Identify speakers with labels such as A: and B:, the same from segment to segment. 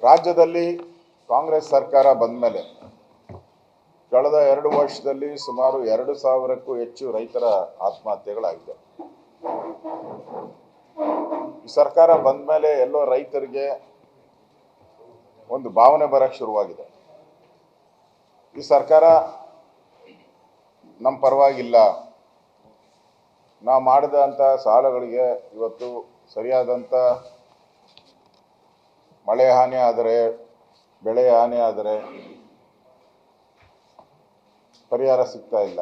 A: ರಾಜ್ಯದಲ್ಲಿ ಕಾಂಗ್ರೆಸ್ ಸರ್ಕಾರ ಬಂದ ಮೇಲೆ ಕಳೆದ 2 ವರ್ಷದಲ್ಲಿ ಸುಮಾರು 2,000ಕ್ಕೂ ಹೆಚ್ಚು ರೈತರ ಆತ್ಮಹತ್ಯೆಗಳಾಗಿದೆ. ಈ ಸರ್ಕಾರ ಬಂದ ಮೇಲೆ ಎಲ್ಲೋ ರೈತರಿಗೆ ಒಂದು ಭಾವನೆ ಬರಕ್ಕೆ ಶುರುವಾಗಿದೆ. ಈ ಸರ್ಕಾರ ನಮ್ಮ ಪರವಾಗಿಲ್ಲ, ನಾವು ಮಾಡಿದಂಥ ಸಾಲಗಳಿಗೆ ಇವತ್ತು ಸರಿಯಾದಂಥ ಮಳೆ ಹಾನಿ ಆದರೆ, ಬೆಳೆ ಹಾನಿ ಆದರೆ ಪರಿಹಾರ ಸಿಗ್ತಾ ಇಲ್ಲ.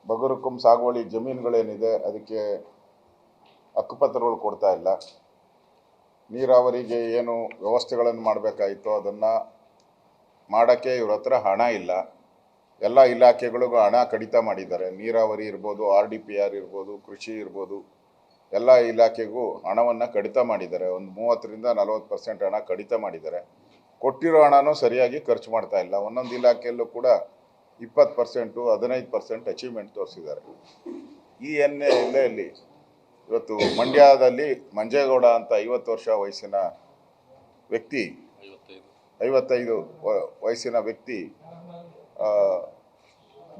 A: ಬಗರುಕುಂ ಸಾಗುವಳಿ ಜಮೀನುಗಳೇನಿದೆ ಅದಕ್ಕೆ ಹಕ್ಕುಪತ್ರಗಳು ಕೊಡ್ತಾ ಇಲ್ಲ. ನೀರಾವರಿಗೆ ಏನು ವ್ಯವಸ್ಥೆಗಳನ್ನು ಮಾಡಬೇಕಾಯಿತು ಅದನ್ನು ಮಾಡೋಕ್ಕೆ ಇವ್ರ ಹತ್ರ ಹಣ ಇಲ್ಲ. ಎಲ್ಲ ಇಲಾಖೆಗಳಿಗೂ ಹಣ ಕಡಿತ ಮಾಡಿದ್ದಾರೆ. ನೀರಾವರಿ ಇರ್ಬೋದು, RDPR ಇರ್ಬೋದು, ಕೃಷಿ ಇರ್ಬೋದು, ಎಲ್ಲ ಇಲಾಖೆಗೂ ಹಣವನ್ನು ಕಡಿತ ಮಾಡಿದ್ದಾರೆ. ಒಂದು 30ರಿಂದ 40% ಹಣ ಕಡಿತ ಮಾಡಿದ್ದಾರೆ. ಕೊಟ್ಟಿರೋ ಹಣನೂ ಸರಿಯಾಗಿ ಖರ್ಚು ಮಾಡ್ತಾ ಇಲ್ಲ. ಒಂದೊಂದು ಇಲಾಖೆಯಲ್ಲೂ ಕೂಡ 20%, 15% ಅಚೀವ್ಮೆಂಟ್ ತೋರಿಸಿದ್ದಾರೆ. ಈ ಹಿನ್ನೆಲೆಯಲ್ಲಿ ಇವತ್ತು ಮಂಡ್ಯದಲ್ಲಿ ಮಂಜೇಗೌಡ ಅಂತ 50 ವರ್ಷ ವಯಸ್ಸಿನ ವ್ಯಕ್ತಿ, 55 ವಯಸ್ಸಿನ ವ್ಯಕ್ತಿ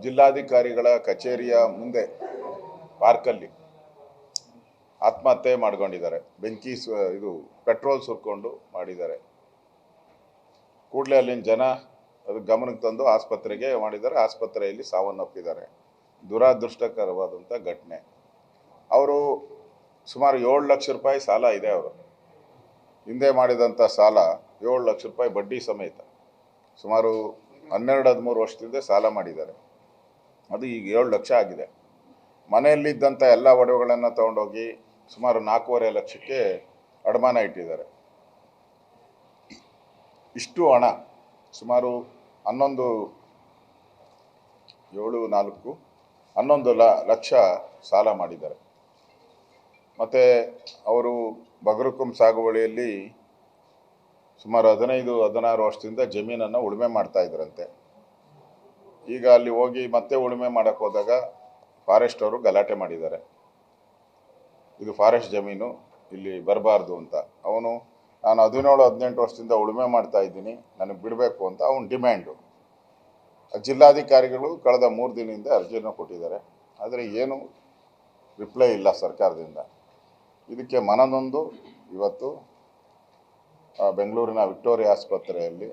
A: ಜಿಲ್ಲಾಧಿಕಾರಿಗಳ ಕಚೇರಿಯ ಮುಂದೆ ಪಾರ್ಕಲ್ಲಿ ಆತ್ಮಹತ್ಯೆ ಮಾಡ್ಕೊಂಡಿದ್ದಾರೆ. ಇದು ಪೆಟ್ರೋಲ್ ಸುರ್ಕೊಂಡು ಮಾಡಿದ್ದಾರೆ. ಕೂಡಲೇ ಅಲ್ಲಿನ ಜನ ಅದು ಗಮನಕ್ಕೆ ತಂದು ಆಸ್ಪತ್ರೆಗೆ ಮಾಡಿದ್ದಾರೆ. ಆಸ್ಪತ್ರೆಯಲ್ಲಿ ಸಾವನ್ನಪ್ಪಿದ್ದಾರೆ. ದುರಾದೃಷ್ಟಕರವಾದಂಥ ಘಟನೆ. ಅವರು ಸುಮಾರು 7 ಲಕ್ಷ ರೂಪಾಯಿ ಸಾಲ ಇದೆ. ಅವರು ಹಿಂದೆ ಮಾಡಿದಂಥ ಸಾಲ 7 ಲಕ್ಷ ರೂಪಾಯಿ ಬಡ್ಡಿ ಸಮೇತ ಸುಮಾರು 12-13 ವರ್ಷದಿಂದ ಸಾಲ ಮಾಡಿದ್ದಾರೆ. ಅದು ಈಗ 7 ಲಕ್ಷ ಆಗಿದೆ. ಮನೆಯಲ್ಲಿದ್ದಂಥ ಎಲ್ಲ ಒಡವೆಗಳನ್ನು ತಗೊಂಡೋಗಿ ಸುಮಾರು 4.5 ಲಕ್ಷಕ್ಕೆ ಅಡಮಾನ ಇಟ್ಟಿದ್ದಾರೆ. ಇಷ್ಟು ಹಣ ಸುಮಾರು 11 ಲಕ್ಷ ಸಾಲ ಮಾಡಿದ್ದಾರೆ. ಮತ್ತು ಅವರು ಬಗರುಕುಂ ಸಾಗುವಳಿಯಲ್ಲಿ ಸುಮಾರು 15-16 ವರ್ಷದಿಂದ ಜಮೀನನ್ನು ಉಳುಮೆ ಮಾಡ್ತಾ ಇದ್ರಂತೆ. ಈಗ ಅಲ್ಲಿ ಹೋಗಿ ಮತ್ತೆ ಉಳುಮೆ ಮಾಡೋಕ್ಕೆ ಹೋದಾಗ ಫಾರೆಸ್ಟ್ ಅವರು ಗಲಾಟೆ ಮಾಡಿದ್ದಾರೆ. ಇದು ಫಾರೆಸ್ಟ್ ಜಮೀನು, ಇಲ್ಲಿ ಬರಬಾರ್ದು ಅಂತ. ನಾನು 17-18 ವರ್ಷದಿಂದ ಉಳುಮೆ ಮಾಡ್ತಾ ಇದ್ದೀನಿ, ನನಗೆ ಬಿಡಬೇಕು ಅಂತ ಅವನ ಡಿಮ್ಯಾಂಡು. ಜಿಲ್ಲಾಧಿಕಾರಿಗಳು ಕಳೆದ 3 ದಿನದಿಂದ ಅರ್ಜಿಯನ್ನು ಕೊಟ್ಟಿದ್ದಾರೆ. ಆದರೆ ಏನು ರಿಪ್ಲೈ ಇಲ್ಲ ಸರ್ಕಾರದಿಂದ. ಇದಕ್ಕೆ ಮನನೊಂದು ಇವತ್ತು ಬೆಂಗಳೂರಿನ ವಿಕ್ಟೋರಿಯಾ ಆಸ್ಪತ್ರೆಯಲ್ಲಿ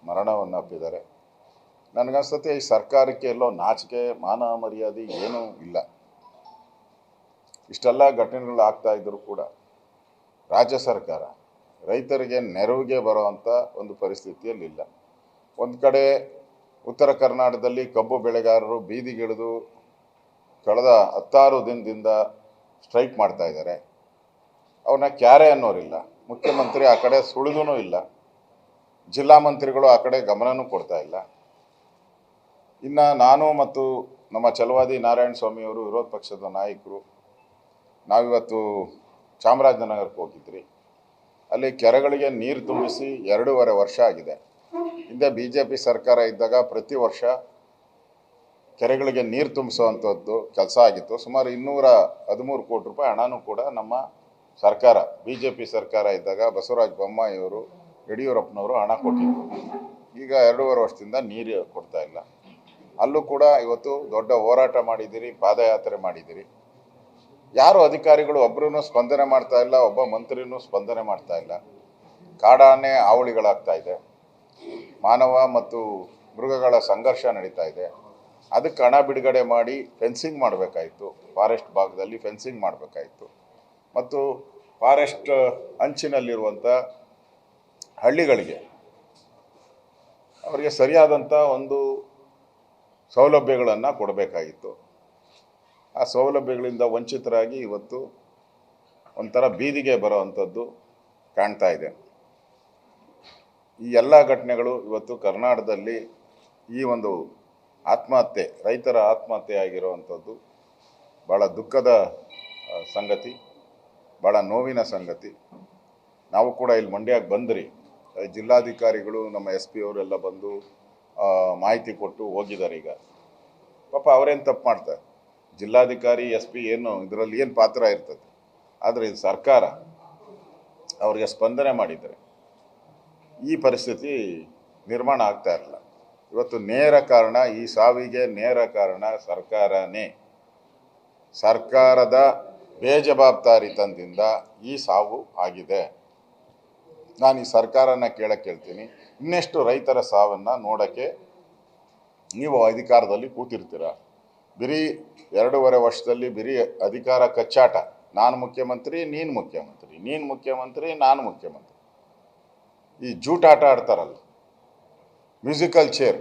A: ಮರಣವನ್ನು ಅಪ್ಪಿದ್ದಾರೆ. ನನಗನ್ಸುತ್ತೆ ಈ ಸರ್ಕಾರಕ್ಕೆ ಎಲ್ಲೋ ನಾಚಿಕೆ, ಮಾನ ಮರ್ಯಾದೆ ಏನೂ ಇಲ್ಲ. ಇಷ್ಟೆಲ್ಲ ಘಟನೆಗಳು ಆಗ್ತಾ ಇದ್ದರೂ ಕೂಡ ರಾಜ್ಯ ಸರ್ಕಾರ ರೈತರಿಗೆ ನೆರವಿಗೆ ಬರುವಂಥ ಒಂದು ಪರಿಸ್ಥಿತಿಯಲ್ಲಿಲ್ಲ. ಒಂದು ಕಡೆ ಉತ್ತರ ಕರ್ನಾಟಕದಲ್ಲಿ ಕಬ್ಬು ಬೆಳೆಗಾರರು ಬೀದಿಗಿಳಿದು ಕಳೆದ 16 ದಿನದಿಂದ ಸ್ಟ್ರೈಕ್ ಮಾಡ್ತಾ ಇದ್ದಾರೆ. ಅವ್ರನ್ನ ಕ್ಯಾರೆ ಅನ್ನೋರಿಲ್ಲ. ಮುಖ್ಯಮಂತ್ರಿ ಆ ಕಡೆ ಸುಳಿದೂ ಇಲ್ಲ. ಜಿಲ್ಲಾ ಮಂತ್ರಿಗಳು ಆ ಕಡೆ ಗಮನನೂ ಕೊಡ್ತಾ ಇಲ್ಲ. ಇನ್ನು ನಾನು ಮತ್ತು ನಮ್ಮ ಛಲವಾದಿ ನಾರಾಯಣ ಸ್ವಾಮಿಯವರು ವಿರೋಧ ಪಕ್ಷದ ನಾಯಕರು ನಾವಿವತ್ತು ಚಾಮರಾಜನಗರಕ್ಕೆ ಹೋಗಿದ್ರಿ. ಅಲ್ಲಿ ಕೆರೆಗಳಿಗೆ ನೀರು ತುಂಬಿಸಿ 2.5 ವರ್ಷ ಆಗಿದೆ. ಹಿಂದೆ BJP ಸರ್ಕಾರ ಇದ್ದಾಗ ಪ್ರತಿ ವರ್ಷ ಕೆರೆಗಳಿಗೆ ನೀರು ತುಂಬಿಸುವಂಥದ್ದು ಕೆಲಸ ಆಗಿತ್ತು. ಸುಮಾರು 213 ಕೋಟಿ ರೂಪಾಯಿ ಹಣನೂ ಕೂಡ ನಮ್ಮ ಸರ್ಕಾರ, BJP ಸರ್ಕಾರ ಇದ್ದಾಗ ಬಸವರಾಜ ಬೊಮ್ಮಾಯಿಯವರು, ಯಡಿಯೂರಪ್ಪನವರು ಹಣ ಕೊಟ್ಟಿದ್ರು. ಈಗ 2.5 ವರ್ಷದಿಂದ ನೀರು ಕೊಡ್ತಾ ಇಲ್ಲ. ಅಲ್ಲೂ ಕೂಡ ಇವತ್ತು ದೊಡ್ಡ ಹೋರಾಟ ಮಾಡಿದ್ದೀರಿ, ಪಾದಯಾತ್ರೆ ಮಾಡಿದ್ದೀರಿ. ಯಾರು ಅಧಿಕಾರಿಗಳು ಒಬ್ಬರೂ ಸ್ಪಂದನೆ ಮಾಡ್ತಾ ಇಲ್ಲ, ಒಬ್ಬ ಮಂತ್ರಿನೂ ಸ್ಪಂದನೆ ಮಾಡ್ತಾ ಇಲ್ಲ. ಕಾಡಾನೆ ಹಾವಳಿಗಳಾಗ್ತಾ ಇದೆ, ಮಾನವ ಮತ್ತು ಮೃಗಗಳ ಸಂಘರ್ಷ ನಡೀತಾ ಇದೆ. ಅದಕ್ಕೆ ಹಣ ಬಿಡುಗಡೆ ಮಾಡಿ ಫೆನ್ಸಿಂಗ್ ಮಾಡಬೇಕಾಯಿತು. ಫಾರೆಸ್ಟ್ ಭಾಗದಲ್ಲಿ ಫೆನ್ಸಿಂಗ್ ಮಾಡಬೇಕಾಯಿತು. ಮತ್ತು ಫಾರೆಸ್ಟ್ ಅಂಚಿನಲ್ಲಿರುವಂಥ ಹಳ್ಳಿಗಳಿಗೆ ಅವರಿಗೆ ಸರಿಯಾದಂಥ ಒಂದು ಸೌಲಭ್ಯಗಳನ್ನು ಕೊಡಬೇಕಾಗಿತ್ತು. ಆ ಸೌಲಭ್ಯಗಳಿಂದ ವಂಚಿತರಾಗಿ ಇವತ್ತು ಒಂಥರ ಬೀದಿಗೆ ಬರೋವಂಥದ್ದು ಕಾಣ್ತಾ ಇದೆ. ಈ ಎಲ್ಲ ಘಟನೆಗಳು ಇವತ್ತು ಕರ್ನಾಟಕದಲ್ಲಿ ಈ ಒಂದು ಆತ್ಮಹತ್ಯೆ, ರೈತರ ಆತ್ಮಹತ್ಯೆ ಆಗಿರುವಂಥದ್ದು ಭಾಳ ದುಃಖದ ಸಂಗತಿ, ಭಾಳ ನೋವಿನ ಸಂಗತಿ. ನಾವು ಕೂಡ ಇಲ್ಲಿ ಮಂಡ್ಯಕ್ಕೆ ಬಂದ್ರಿ. ಜಿಲ್ಲಾಧಿಕಾರಿಗಳು, ನಮ್ಮ SP ಅವರೆಲ್ಲ ಬಂದು ಮಾಹಿತಿ ಕೊಟ್ಟು ಹೋಗಿದ್ದಾರೆ. ಈಗ ಪಾಪ ಅವರೇನು ತಪ್ಪು ಮಾಡ್ತಾರೆ? ಜಿಲ್ಲಾಧಿಕಾರಿ SP ಏನು ಇದರಲ್ಲಿ ಏನು ಪಾತ್ರ ಇರ್ತದೆ? ಆದರೆ ಇದು ಸರ್ಕಾರ ಅವರಿಗೆ ಸ್ಪಂದನೆ ಮಾಡಿದ್ದಾರೆ. ಈ ಪರಿಸ್ಥಿತಿ ನಿರ್ಮಾಣ ಆಗ್ತಾ ಇರಲಿಲ್ಲ. ಇವತ್ತು ನೇರ ಕಾರಣ, ಈ ಸಾವಿಗೆ ನೇರ ಕಾರಣ ಸರ್ಕಾರನೇ. ಸರ್ಕಾರದ ಬೇಜವಾಬ್ದಾರಿತನದಿಂದ ಈ ಸಾವು ಆಗಿದೆ. ನಾನು ಈ ಸರ್ಕಾರನ ಕೇಳ್ತೀನಿ, ಇನ್ನೆಷ್ಟು ರೈತರ ಸಾವನ್ನು ನೋಡೋಕ್ಕೆ ನೀವು ಅಧಿಕಾರದಲ್ಲಿ ಕೂತಿರ್ತೀರ? ಬರೀ 2.5 ವರ್ಷದಲ್ಲಿ ಬರೀ ಅಧಿಕಾರ ಕಚ್ಚಾಟ. ನಾನು ಮುಖ್ಯಮಂತ್ರಿ, ನೀನು ಮುಖ್ಯಮಂತ್ರಿ, ನೀನು ಮುಖ್ಯಮಂತ್ರಿ, ನಾನು ಮುಖ್ಯಮಂತ್ರಿ. ಈ ಜೂಟಾಟ ಆಡ್ತಾರಲ್ಲ, ಮ್ಯೂಸಿಕಲ್ ಚೇರ್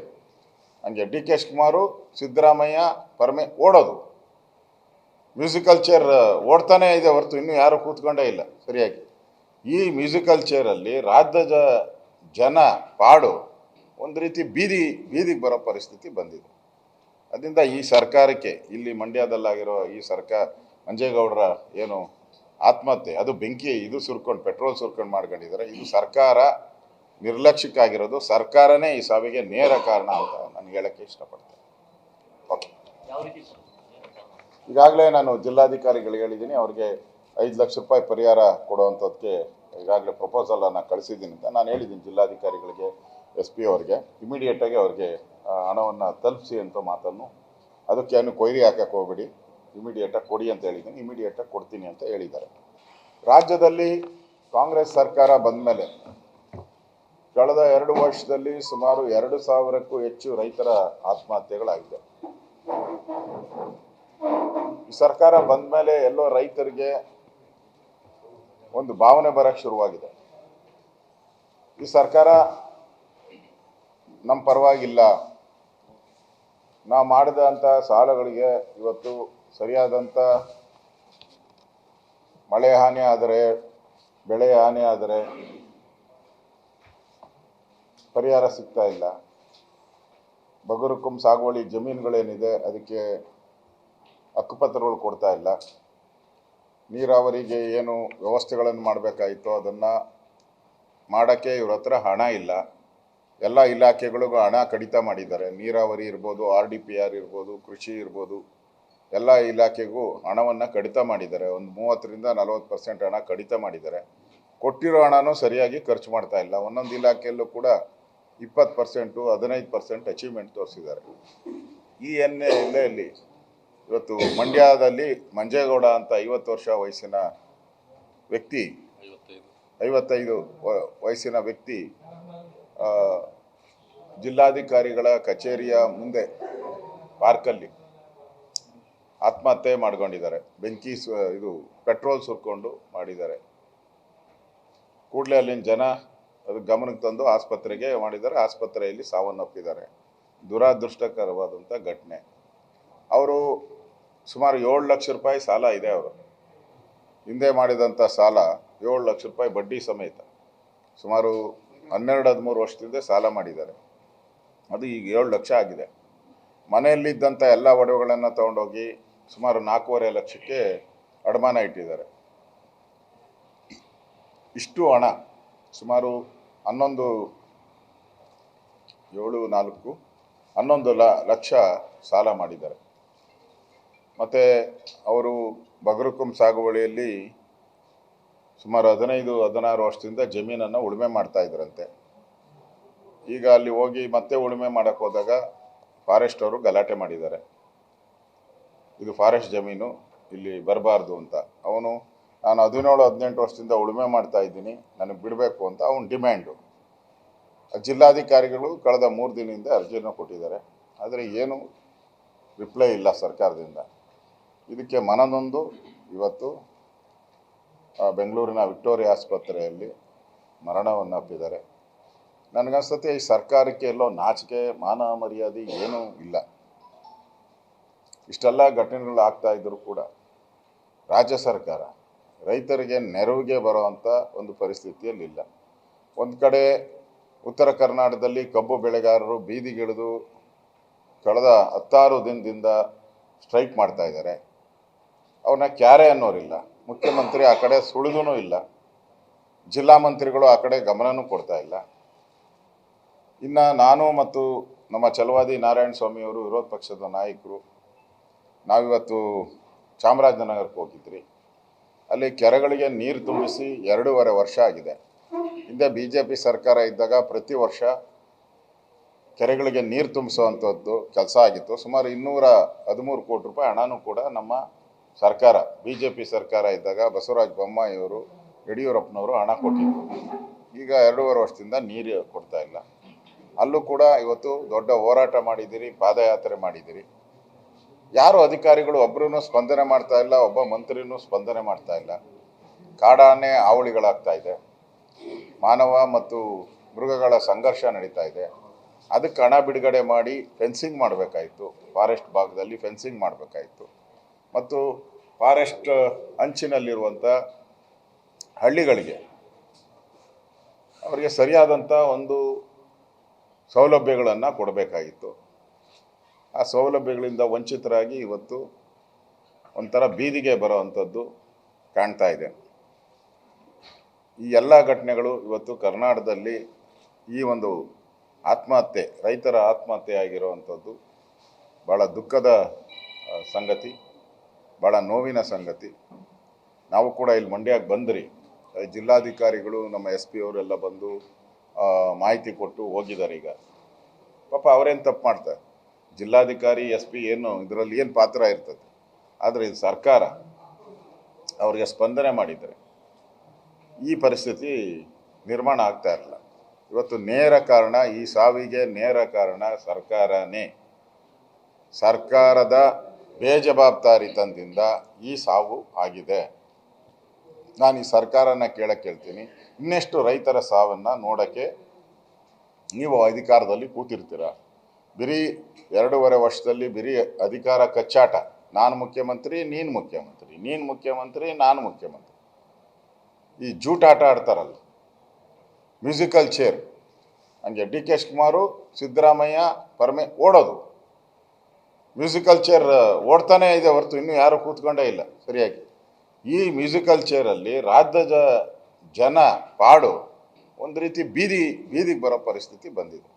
A: ಹಂಗೆ. ಡಿ ಕೆ ಶಿವಕುಮಾರು, ಸಿದ್ದರಾಮಯ್ಯ, ಓಡೋದು ಮ್ಯೂಸಿಕಲ್ ಚೇರ್ ಓಡ್ತಾನೇ ಇದೆ ಹೊರತು ಇನ್ನೂ ಯಾರೂ ಕೂತ್ಕೊಂಡೇ ಇಲ್ಲ ಸರಿಯಾಗಿ. ಈ ಮ್ಯೂಸಿಕಲ್ ಚೇರಲ್ಲಿ ರಾಜ್ಯದ ಜನ ಪಾಡು ಒಂದು ರೀತಿ ಬೀದಿಗೆ ಬರೋ ಪರಿಸ್ಥಿತಿ ಬಂದಿದೆ. ಅದರಿಂದ ಈ ಸರ್ಕಾರಕ್ಕೆ, ಇಲ್ಲಿ ಮಂಡ್ಯದಲ್ಲಾಗಿರೋ ಈ ಸರ್ಕಾರ, ಮಂಜೇಗೌಡರ ಏನು ಆತ್ಮಹತ್ಯೆ, ಅದು ಬೆಂಕಿ ಇದು ಸುರ್ಕೊಂಡು, ಪೆಟ್ರೋಲ್ ಸುರ್ಕೊಂಡು ಮಾಡ್ಕೊಂಡಿದ್ದಾರೆ. ಇದು ಸರ್ಕಾರ ನಿರ್ಲಕ್ಷ್ಯಕ್ಕಾಗಿರೋದು. ಸರ್ಕಾರನೇ ಈ ಸಾವಿಗೆ ನೇರ ಕಾರಣ ಅಂತ ನಾನು ಹೇಳೋಕ್ಕೆ ಇಷ್ಟಪಡ್ತೇನೆ. ಓಕೆ, ಈಗಾಗಲೇ ನಾನು ಜಿಲ್ಲಾಧಿಕಾರಿಗಳಿಗೆ ಹೇಳಿದ್ದೀನಿ, ಅವ್ರಿಗೆ 5 ಲಕ್ಷ ರೂಪಾಯಿ ಪರಿಹಾರ ಕೊಡುವಂಥದ್ದಕ್ಕೆ ಈಗಾಗಲೇ ಪ್ರಪೋಸಲನ್ನು ಕಳಿಸಿದ್ದೀನಿ ಅಂತ ನಾನು ಹೇಳಿದ್ದೀನಿ ಜಿಲ್ಲಾಧಿಕಾರಿಗಳಿಗೆ, SP ಅವ್ರಿಗೆ. ಇಮಿಡಿಯೇಟಾಗಿ ಅವ್ರಿಗೆ ಹಣವನ್ನು ತಲುಪಿಸಿ ಅಂತ ಮಾತನ್ನು, ಅದಕ್ಕೆ ಏನು ಕೊಯ್ರಿ ಹಾಕಕ್ಕೆ ಹೋಗ್ಬೇಡಿ, ಇಮಿಡಿಯೇಟಾಗಿ ಕೊಡಿ ಅಂತ ಹೇಳಿದ್ದೀನಿ. ಇಮಿಡಿಯೇಟಾಗಿ ಕೊಡ್ತೀನಿ ಅಂತ ಹೇಳಿದ್ದಾರೆ. ರಾಜ್ಯದಲ್ಲಿ ಕಾಂಗ್ರೆಸ್ ಸರ್ಕಾರ ಬಂದ ಮೇಲೆ ಕಳೆದ 2 ವರ್ಷದಲ್ಲಿ ಸುಮಾರು 2,000ಕ್ಕೂ ಹೆಚ್ಚು ರೈತರ ಆತ್ಮಹತ್ಯೆಗಳಾಗಿದೆ. ಈ ಸರ್ಕಾರ ಬಂದ ಮೇಲೆ ಎಲ್ಲೋ ರೈತರಿಗೆ ಒಂದು ಭಾವನೆ ಬರಕ್ಕೆ ಶುರುವಾಗಿದೆ. ಈ ಸರ್ಕಾರ ನಮ್ಮ ಪರವಾಗಿಲ್ಲ, ನಾವು ಮಾಡಿದಂಥ ಸಾಲಗಳಿಗೆ ಇವತ್ತು ಸರಿಯಾದಂಥ ಮಳೆ ಹಾನಿ ಆದರೆ, ಬೆಳೆ ಹಾನಿ ಆದರೆ ಪರಿಹಾರ ಸಿಗ್ತಾ ಇಲ್ಲ. ಬಗರುಕುಂ ಸಾಗುವಳಿ ಜಮೀನುಗಳೇನಿದೆ ಅದಕ್ಕೆ ಹಕ್ಕುಪತ್ರಗಳು ಕೊಡ್ತಾ ಇಲ್ಲ. ನೀರಾವರಿಗೆ ಏನು ವ್ಯವಸ್ಥೆಗಳನ್ನು ಮಾಡಬೇಕಾಯಿತು ಅದನ್ನು ಮಾಡೋಕ್ಕೆ ಇವ್ರ ಹತ್ರ ಹಣ ಇಲ್ಲ. ಎಲ್ಲ ಇಲಾಖೆಗಳಿಗೂ ಹಣ ಕಡಿತ ಮಾಡಿದ್ದಾರೆ. ನೀರಾವರಿ ಇರ್ಬೋದು, RDPR ಇರ್ಬೋದು, ಕೃಷಿ ಇರ್ಬೋದು, ಎಲ್ಲ ಇಲಾಖೆಗೂ ಹಣವನ್ನು ಕಡಿತ ಮಾಡಿದ್ದಾರೆ. ಒಂದು 30-40% ಹಣ ಕಡಿತ ಮಾಡಿದ್ದಾರೆ. ಕೊಟ್ಟಿರೋ ಹಣನೂ ಸರಿಯಾಗಿ ಖರ್ಚು ಮಾಡ್ತಾ ಇಲ್ಲ. ಒಂದೊಂದು ಇಲಾಖೆಯಲ್ಲೂ ಕೂಡ 20%, 15% ಅಚೀವ್ಮೆಂಟ್ ತೋರಿಸಿದ್ದಾರೆ. ಈ ಹಿನ್ನೆಲೆಯಲ್ಲಿ ಇವತ್ತು ಮಂಡ್ಯದಲ್ಲಿ ಮಂಜೇಗೌಡ ಅಂತ 50 ವರ್ಷ ವಯಸ್ಸಿನ ವ್ಯಕ್ತಿ, 55 ವಯಸ್ಸಿನ ವ್ಯಕ್ತಿ ಜಿಲ್ಲಾಧಿಕಾರಿಗಳ ಕಚೇರಿಯ ಮುಂದೆ ಪಾರ್ಕಲ್ಲಿ ಆತ್ಮಹತ್ಯೆ ಮಾಡ್ಕೊಂಡಿದ್ದಾರೆ. ಬೆಂಕಿ ಇದು ಪೆಟ್ರೋಲ್ ಸುರ್ಕೊಂಡು ಮಾಡಿದ್ದಾರೆ. ಕೂಡಲೇ ಅಲ್ಲಿನ ಜನ ಅದು ಗಮನಕ್ಕೆ ತಂದು ಆಸ್ಪತ್ರೆಗೆ ಮಾಡಿದ್ದಾರೆ. ಆಸ್ಪತ್ರೆಯಲ್ಲಿ ಸಾವನ್ನಪ್ಪಿದ್ದಾರೆ. ದುರಾದೃಷ್ಟಕರವಾದಂಥ ಘಟನೆ. ಅವರು ಸುಮಾರು 7 ಲಕ್ಷ ರೂಪಾಯಿ ಸಾಲ ಇದೆ. ಅವರು ಹಿಂದೆ ಮಾಡಿದಂಥ ಸಾಲ 7 ಲಕ್ಷ ರೂಪಾಯಿ ಬಡ್ಡಿ ಸಮೇತ ಸುಮಾರು 12-13 ವರ್ಷದಿಂದ ಸಾಲ ಮಾಡಿದ್ದಾರೆ. ಅದು ಈಗ 7 ಲಕ್ಷ ಆಗಿದೆ. ಮನೆಯಲ್ಲಿದ್ದಂಥ ಎಲ್ಲ ಒಡವೆಗಳನ್ನು ತಗೊಂಡೋಗಿ ಸುಮಾರು 4.5 ಲಕ್ಷಕ್ಕೆ ಅಡಮಾನ ಇಟ್ಟಿದ್ದಾರೆ. ಇಷ್ಟು ಹಣ ಸುಮಾರು 11 ಲಕ್ಷ ಸಾಲ ಮಾಡಿದ್ದಾರೆ. ಮತ್ತು ಅವರು ಬಗರುಕುಂ ಸಾಗುವಳಿಯಲ್ಲಿ ಸುಮಾರು 15-16 ವರ್ಷದಿಂದ ಜಮೀನನ್ನು ಉಳುಮೆ ಮಾಡ್ತಾ ಇದ್ರಂತೆ. ಈಗ ಅಲ್ಲಿ ಹೋಗಿ ಮತ್ತೆ ಉಳುಮೆ ಮಾಡೋಕ್ಕೆ ಹೋದಾಗ ಫಾರೆಸ್ಟ್ ಅವರು ಗಲಾಟೆ ಮಾಡಿದ್ದಾರೆ. ಇದು ಫಾರೆಸ್ಟ್ ಜಮೀನು, ಇಲ್ಲಿ ಬರಬಾರ್ದು ಅಂತ. ಅವನು ನಾನು 17-18 ವರ್ಷದಿಂದ ಉಳುಮೆ ಮಾಡ್ತಾ ಇದ್ದೀನಿ, ನನಗೆ ಬಿಡಬೇಕು ಅಂತ ಅವನ ಡಿಮ್ಯಾಂಡು. ಜಿಲ್ಲಾಧಿಕಾರಿಗಳು ಕಳೆದ 3 ದಿನದಿಂದ ಅರ್ಜಿಯನ್ನು ಕೊಟ್ಟಿದ್ದಾರೆ. ಆದರೆ ಏನು ರಿಪ್ಲೈ ಇಲ್ಲ ಸರ್ಕಾರದಿಂದ. ಇದಕ್ಕೆ ಮನನೊಂದು ಇವತ್ತು ಬೆಂಗಳೂರಿನ ವಿಕ್ಟೋರಿಯಾ ಆಸ್ಪತ್ರೆಯಲ್ಲಿ ಮರಣವನ್ನು ಅಪ್ಪಿದ್ದಾರೆ. ನನಗನ್ಸುತ್ತೆ ಈ ಸರ್ಕಾರಕ್ಕೆ ಎಲ್ಲೋ ನಾಚಿಕೆ, ಮಾನ ಮರ್ಯಾದೆ ಏನೂ ಇಲ್ಲ. ಇಷ್ಟೆಲ್ಲ ಘಟನೆಗಳು ಆಗ್ತಾ ಇದ್ದರೂ ಕೂಡ ರಾಜ್ಯ ಸರ್ಕಾರ ರೈತರಿಗೆ ನೆರವಿಗೆ ಬರೋವಂಥ ಒಂದು ಪರಿಸ್ಥಿತಿಯಲ್ಲಿಲ್ಲ. ಒಂದು ಕಡೆ ಉತ್ತರ ಕರ್ನಾಟಕದಲ್ಲಿ ಕಬ್ಬು ಬೆಳೆಗಾರರು ಬೀದಿಗಿಳಿದು ಕಳೆದ 16 ದಿನದಿಂದ ಸ್ಟ್ರೈಕ್ ಮಾಡ್ತಾ ಇದ್ದಾರೆ. ಅವ್ರನ್ನ ಕ್ಯಾರೆ ಅನ್ನೋರಿಲ್ಲ. ಮುಖ್ಯಮಂತ್ರಿ ಆ ಕಡೆ ಸುಳಿದೂ ಇಲ್ಲ. ಜಿಲ್ಲಾ ಮಂತ್ರಿಗಳು ಆ ಕಡೆ ಗಮನನೂ ಕೊಡ್ತಾ ಇಲ್ಲ. ಇನ್ನು ನಾನು ಮತ್ತು ನಮ್ಮ ಛಲವಾದಿ ನಾರಾಯಣ ಸ್ವಾಮಿಯವರು ವಿರೋಧ ಪಕ್ಷದ ನಾಯಕರು ನಾವಿವತ್ತು ಚಾಮರಾಜನಗರಕ್ಕೆ ಹೋಗಿದ್ರಿ. ಅಲ್ಲಿ ಕೆರೆಗಳಿಗೆ ನೀರು ತುಂಬಿಸಿ 2.5 ವರ್ಷ ಆಗಿದೆ. ಹಿಂದೆ BJP ಸರ್ಕಾರ ಇದ್ದಾಗ ಪ್ರತಿ ವರ್ಷ ಕೆರೆಗಳಿಗೆ ನೀರು ತುಂಬಿಸುವಂಥದ್ದು ಕೆಲಸ ಆಗಿತ್ತು. ಸುಮಾರು 213 ಕೋಟಿ ರೂಪಾಯಿ ಹಣನೂ ಕೂಡ ನಮ್ಮ ಸರ್ಕಾರ BJP ಸರ್ಕಾರ ಇದ್ದಾಗ ಬಸವರಾಜ ಬೊಮ್ಮಾಯಿಯವರು, ಯಡಿಯೂರಪ್ಪನವರು ಹಣ ಕೊಟ್ಟಿದ್ರು. ಈಗ 2.5 ವರ್ಷದಿಂದ ನೀರು ಕೊಡ್ತಾ ಇಲ್ಲ. ಅಲ್ಲೂ ಕೂಡ ಇವತ್ತು ದೊಡ್ಡ ಹೋರಾಟ ಮಾಡಿದ್ದೀರಿ, ಪಾದಯಾತ್ರೆ ಮಾಡಿದ್ದೀರಿ. ಯಾರು ಅಧಿಕಾರಿಗಳು ಒಬ್ಬರೂ ಸ್ಪಂದನೆ ಮಾಡ್ತಾ ಇಲ್ಲ, ಒಬ್ಬ ಮಂತ್ರಿನೂ ಸ್ಪಂದನೆ ಮಾಡ್ತಾ ಇಲ್ಲ. ಕಾಡಾನೆ ಹಾವಳಿಗಳಾಗ್ತಾ ಇದೆ, ಮಾನವ ಮತ್ತು ಮೃಗಗಳ ಸಂಘರ್ಷ ನಡೀತಾ ಇದೆ. ಅದಕ್ಕೆ ಹಣ ಬಿಡುಗಡೆ ಮಾಡಿ ಫೆನ್ಸಿಂಗ್ ಮಾಡಬೇಕಾಯಿತು, ಫಾರೆಸ್ಟ್ ಭಾಗದಲ್ಲಿ ಫೆನ್ಸಿಂಗ್ ಮಾಡಬೇಕಾಯಿತು. ಮತ್ತು ಫಾರೆಸ್ಟ್ ಅಂಚಿನಲ್ಲಿರುವಂಥ ಹಳ್ಳಿಗಳಿಗೆ ಅವರಿಗೆ ಸರಿಯಾದಂಥ ಒಂದು ಸೌಲಭ್ಯಗಳನ್ನು ಕೊಡಬೇಕಾಗಿತ್ತು. ಆ ಸೌಲಭ್ಯಗಳಿಂದ ವಂಚಿತರಾಗಿ ಇವತ್ತು ಒಂಥರ ಬೀದಿಗೆ ಬರೋವಂಥದ್ದು ಕಾಣ್ತಾ ಇದೆ. ಈ ಎಲ್ಲ ಘಟನೆಗಳು ಇವತ್ತು ಕರ್ನಾಟಕದಲ್ಲಿ ಈ ಒಂದು ಆತ್ಮಹತ್ಯೆ, ರೈತರ ಆತ್ಮಹತ್ಯೆ ಆಗಿರುವಂಥದ್ದು ಭಾಳ ದುಃಖದ ಸಂಗತಿ, ಭಾಳ ನೋವಿನ ಸಂಗತಿ. ನಾವು ಕೂಡ ಇಲ್ಲಿ ಮಂಡ್ಯಕ್ಕೆ ಬಂದ್ರಿ, ಜಿಲ್ಲಾಧಿಕಾರಿಗಳು ನಮ್ಮ SP ಅವರೆಲ್ಲ ಬಂದು ಮಾಹಿತಿ ಕೊಟ್ಟು ಹೋಗಿದ್ದಾರೆ. ಈಗ ಪಾಪ ಅವರೇನು ತಪ್ಪು ಮಾಡ್ತಾರೆ, ಜಿಲ್ಲಾಧಿಕಾರಿ SP ಏನು ಇದರಲ್ಲಿ ಏನು ಪಾತ್ರ ಇರ್ತದೆ. ಆದರೆ ಇದು ಸರ್ಕಾರ ಅವರಿಗೆ ಸ್ಪಂದನೆ ಮಾಡಿದರೆ ಈ ಪರಿಸ್ಥಿತಿ ನಿರ್ಮಾಣ ಆಗ್ತಾ ಇರಲಿಲ್ಲ. ಇವತ್ತು ನೇರ ಕಾರಣ, ಈ ಸಾವಿಗೆ ನೇರ ಕಾರಣ ಸರ್ಕಾರನೇ. ಸರ್ಕಾರದ ಬೇಜವಾಬ್ದಾರಿತನದಿಂದ ಈ ಸಾವು ಆಗಿದೆ. ನಾನು ಈ ಸರ್ಕಾರನ ಕೇಳ್ತೀನಿ, ಇನ್ನೆಷ್ಟು ರೈತರ ಸಾವನ್ನು ನೋಡೋಕ್ಕೆ ನೀವು ಅಧಿಕಾರದಲ್ಲಿ ಕೂತಿರ್ತೀರ? ಬರೀ 2.5 ವರ್ಷದಲ್ಲಿ ಬರೀ ಅಧಿಕಾರ ಕಚ್ಚಾಟ. ನಾನು ಮುಖ್ಯಮಂತ್ರಿ, ನೀನು ಮುಖ್ಯಮಂತ್ರಿ, ನೀನು ಮುಖ್ಯಮಂತ್ರಿ, ನಾನು ಮುಖ್ಯಮಂತ್ರಿ. ಈ ಜೂಟಾಟ ಆಡ್ತಾರಲ್ಲ, ಮ್ಯೂಸಿಕಲ್ ಚೇರ್ ಹಂಗೆ DK ಶಿವಕುಮಾರು, ಸಿದ್ದರಾಮಯ್ಯ, ಓಡೋದು. ಮ್ಯೂಸಿಕಲ್ ಚೇರ್ ಓಡ್ತಾನೇ ಇದೆ ಹೊರತು ಇನ್ನೂ ಯಾರೂ ಕೂತ್ಕೊಂಡೇ ಇಲ್ಲ ಸರಿಯಾಗಿ. ಈ ಮ್ಯೂಸಿಕಲ್ ಚೇರಲ್ಲಿ ರಾಜ್ಯದ ಜನ ಪಾಡು ಒಂದು ರೀತಿ ಬೀದಿಗೆ ಬರೋ ಪರಿಸ್ಥಿತಿ ಬಂದಿದೆ.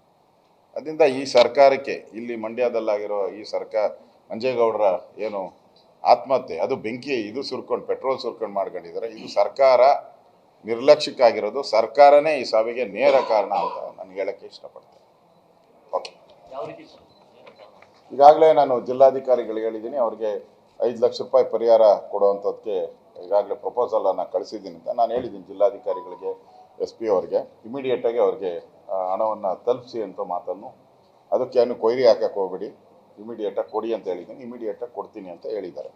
A: ಅದರಿಂದ ಈ ಸರ್ಕಾರಕ್ಕೆ, ಇಲ್ಲಿ ಮಂಡ್ಯದಲ್ಲಾಗಿರೋ ಈ ಸರ್ಕಾರ, ಮಂಜೇಗೌಡರ ಏನು ಆತ್ಮಹತ್ಯೆ, ಅದು ಬೆಂಕಿ ಇದು ಸುರ್ಕೊಂಡು, ಪೆಟ್ರೋಲ್ ಸುರ್ಕೊಂಡು ಮಾಡ್ಕೊಂಡಿದ್ದಾರೆ. ಇದು ಸರ್ಕಾರ ನಿರ್ಲಕ್ಷ್ಯಕ್ಕಾಗಿರೋದು. ಸರ್ಕಾರನೇ ಈ ಸಾವಿಗೆ ನೇರ ಕಾರಣ ಅಂತ ನಾನು ಹೇಳೋಕ್ಕೆ ಇಷ್ಟಪಡ್ತೇನೆ. ಓಕೆ, ಈಗಾಗಲೇ ನಾನು ಜಿಲ್ಲಾಧಿಕಾರಿಗಳಿಗೆ ಹೇಳಿದ್ದೀನಿ, ಅವ್ರಿಗೆ 5 ಲಕ್ಷ ರೂಪಾಯಿ ಪರಿಹಾರ ಕೊಡುವಂಥದ್ದಕ್ಕೆ ಈಗಾಗಲೇ ಪ್ರಪೋಸಲನ್ನು ಕಳಿಸಿದ್ದೀನಿ ಅಂತ ನಾನು ಹೇಳಿದ್ದೀನಿ ಜಿಲ್ಲಾಧಿಕಾರಿಗಳಿಗೆ, SP ಅವ್ರಿಗೆ. ಇಮಿಡಿಯೇಟಾಗಿ ಅವ್ರಿಗೆ ಹಣವನ್ನು ತಲುಪಿಸಿ ಅಂತ ಮಾತನ್ನು, ಅದಕ್ಕೆ ಏನು ಕೊಯ್ರಿ ಹಾಕಕ್ಕೆ ಹೋಗ್ಬೇಡಿ, ಇಮಿಡಿಯೇಟಾಗಿ ಕೊಡಿ ಅಂತ ಹೇಳಿದ್ದೀನಿ. ಇಮಿಡಿಯೇಟಾಗಿ ಕೊಡ್ತೀನಿ ಅಂತ ಹೇಳಿದ್ದಾರೆ.